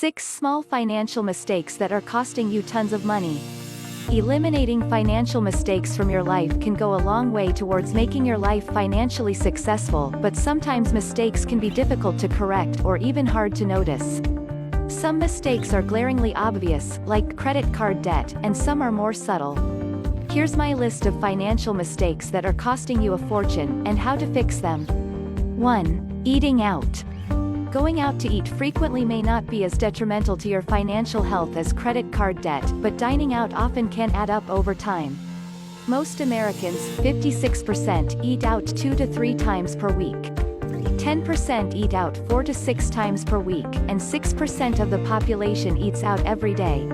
6 small financial mistakes that are costing you tons of money. Eliminating financial mistakes from your life can go a long way towards making your life financially successful, but sometimes mistakes can be difficult to correct or even hard to notice. Some mistakes are glaringly obvious, like credit card debt, and some are more subtle. Here's my list of financial mistakes that are costing you a fortune, and how to fix them. 1. Eating out. Going out to eat frequently may not be as detrimental to your financial health as credit card debt, but dining out often can add up over time. Most Americans, 56%, eat out 2 to 3 times per week. 10% eat out 4 to 6 times per week, and 6% of the population eats out every day.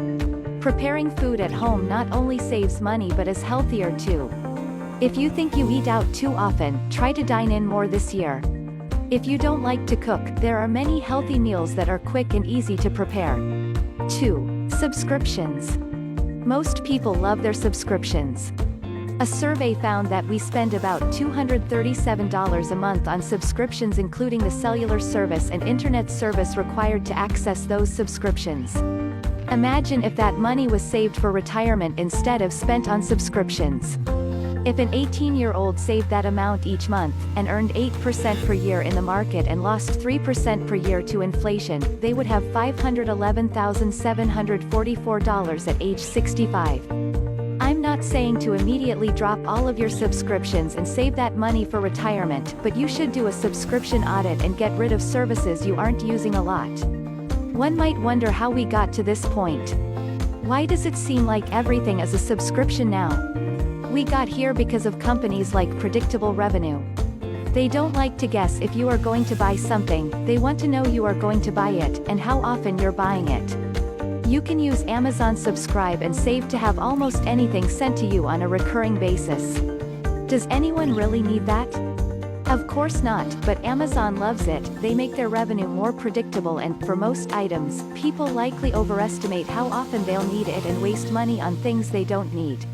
Preparing food at home not only saves money but is healthier too. If you think you eat out too often, try to dine in more this year. If you don't like to cook, there are many healthy meals that are quick and easy to prepare. 2. Subscriptions. Most people love their subscriptions. A survey found that we spend about $237 a month on subscriptions, including the cellular service and internet service required to access those subscriptions. Imagine if that money was saved for retirement instead of spent on subscriptions. If an 18-year-old saved that amount each month, and earned 8% per year in the market and lost 3% per year to inflation, they would have $511,744 at age 65. I'm not saying to immediately drop all of your subscriptions and save that money for retirement, but you should do a subscription audit and get rid of services you aren't using a lot. One might wonder how we got to this point. Why does it seem like everything is a subscription now? We got here because of companies like predictable revenue. They don't like to guess if you are going to buy something, they want to know you are going to buy it, and how often you're buying it. You can use Amazon Subscribe and save to have almost anything sent to you on a recurring basis. Does anyone really need that? Of course not, but Amazon loves it. They make their revenue more predictable and, for most items, people likely overestimate how often they'll need it and waste money on things they don't need.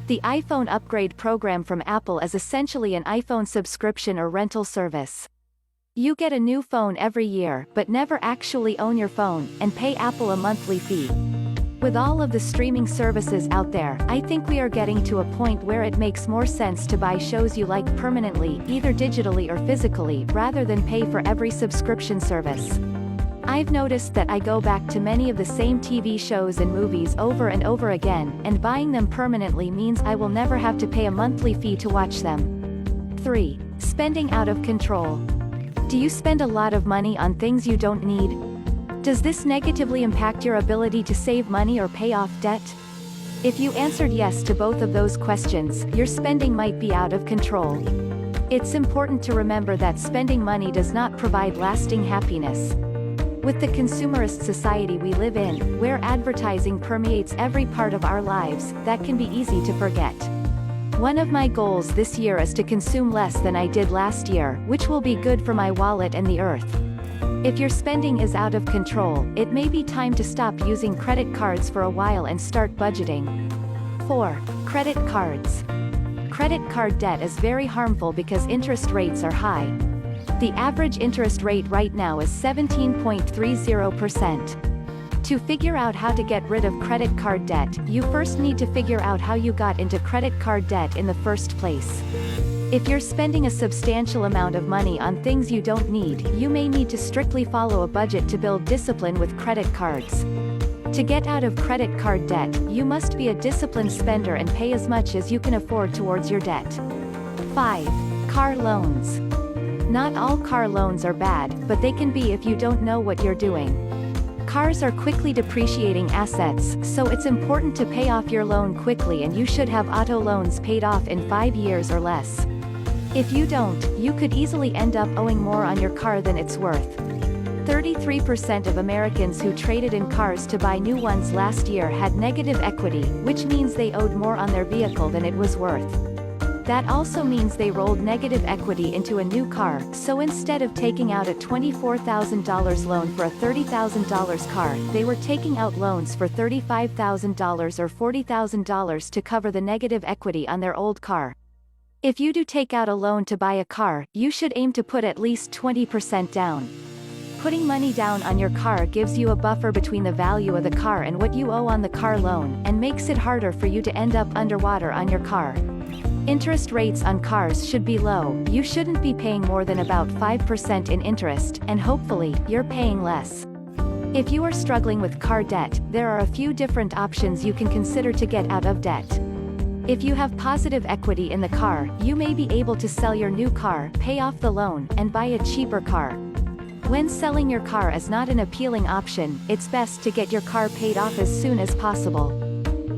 The iPhone upgrade program from Apple is essentially an iPhone subscription or rental service. You get a new phone every year, but never actually own your phone, and pay Apple a monthly fee. With all of the streaming services out there, I think we are getting to a point where it makes more sense to buy shows you like permanently, either digitally or physically, rather than pay for every subscription service. I've noticed that I go back to many of the same TV shows and movies over and over again, and buying them permanently means I will never have to pay a monthly fee to watch them. 3. Spending out of control. Do you spend a lot of money on things you don't need? Does this negatively impact your ability to save money or pay off debt? If you answered yes to both of those questions, your spending might be out of control. It's important to remember that spending money does not provide lasting happiness. With the consumerist society we live in, where advertising permeates every part of our lives, that can be easy to forget. One of my goals this year is to consume less than I did last year, which will be good for my wallet and the earth. If your spending is out of control, it may be time to stop using credit cards for a while and start budgeting. 4. Credit cards. Credit card debt is very harmful because interest rates are high. The average interest rate right now is 17.30%. To figure out how to get rid of credit card debt, you first need to figure out how you got into credit card debt in the first place. If you're spending a substantial amount of money on things you don't need, you may need to strictly follow a budget to build discipline with credit cards. To get out of credit card debt, you must be a disciplined spender and pay as much as you can afford towards your debt. 5. Car loans. Not all car loans are bad, but they can be if you don't know what you're doing. Cars are quickly depreciating assets, so it's important to pay off your loan quickly, and you should have auto loans paid off in 5 years or less. If you don't, you could easily end up owing more on your car than it's worth. 33% of Americans who traded in cars to buy new ones last year had negative equity, which means they owed more on their vehicle than it was worth. That also means they rolled negative equity into a new car, so instead of taking out a $24,000 loan for a $30,000 car, they were taking out loans for $35,000 or $40,000 to cover the negative equity on their old car. If you do take out a loan to buy a car, you should aim to put at least 20% down. Putting money down on your car gives you a buffer between the value of the car and what you owe on the car loan, and makes it harder for you to end up underwater on your car. Interest rates on cars should be low. You shouldn't be paying more than about 5% in interest, and hopefully, you're paying less. If you are struggling with car debt, there are a few different options you can consider to get out of debt. If you have positive equity in the car, you may be able to sell your new car, pay off the loan, and buy a cheaper car. When selling your car is not an appealing option, it's best to get your car paid off as soon as possible.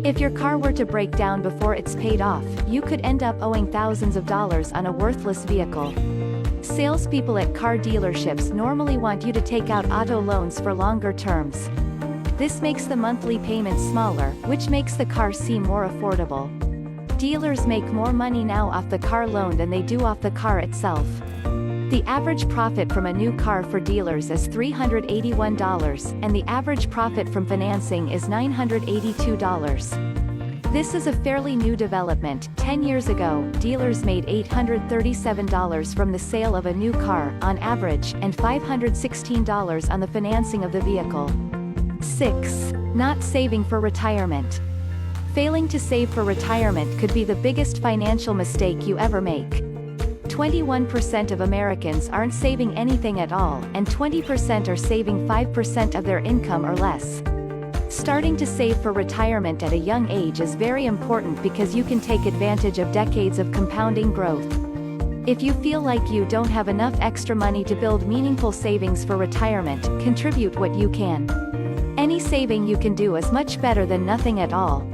If your car were to break down before it's paid off, you could end up owing thousands of dollars on a worthless vehicle. Salespeople at car dealerships normally want you to take out auto loans for longer terms. This makes the monthly payments smaller, which makes the car seem more affordable. Dealers make more money now off the car loan than they do off the car itself. The average profit from a new car for dealers is $381, and the average profit from financing is $982. This is a fairly new development. 10 years ago, dealers made $837 from the sale of a new car, on average, and $516 on the financing of the vehicle. 6. Not saving for retirement. Failing to save for retirement could be the biggest financial mistake you ever make. 21% of Americans aren't saving anything at all, and 20% are saving 5% of their income or less. Starting to save for retirement at a young age is very important because you can take advantage of decades of compounding growth. If you feel like you don't have enough extra money to build meaningful savings for retirement, contribute what you can. Any saving you can do is much better than nothing at all.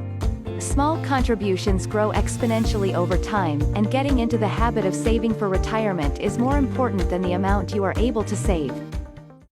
Small contributions grow exponentially over time, and getting into the habit of saving for retirement is more important than the amount you are able to save.